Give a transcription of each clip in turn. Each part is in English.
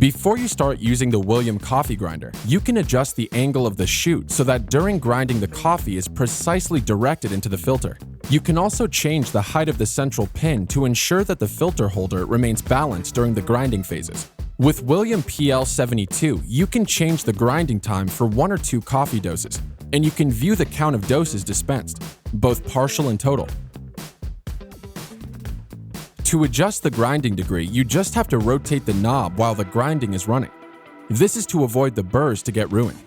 Before you start using the William coffee grinder, you can adjust the angle of the chute so that during grinding the coffee is precisely directed into the filter. You can also change the height of the central pin to ensure that the filter holder remains balanced during the grinding phases. With William PL72, you can change the grinding time for 1 or 2 coffee doses, and you can view the count of doses dispensed, both partial and total. To adjust the grinding degree, you just have to rotate the knob while the grinding is running. This is to avoid the burrs to get ruined.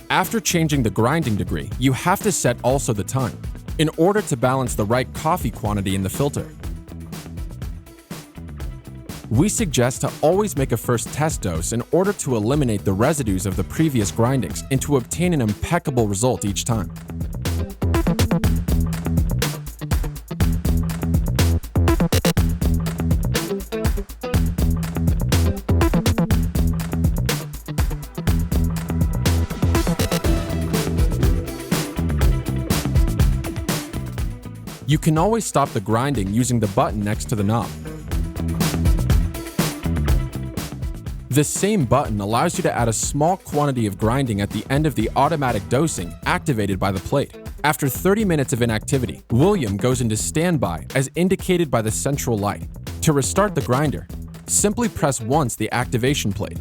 After changing the grinding degree, you have to set also the time, in order to balance the right coffee quantity in the filter. We suggest to always make a first test dose in order to eliminate the residues of the previous grindings and to obtain an impeccable result each time. You can always stop the grinding using the button next to the knob. This same button allows you to add a small quantity of grinding at the end of the automatic dosing activated by the plate. After 30 minutes of inactivity, William goes into standby as indicated by the central light. To restart the grinder, simply press once the activation plate.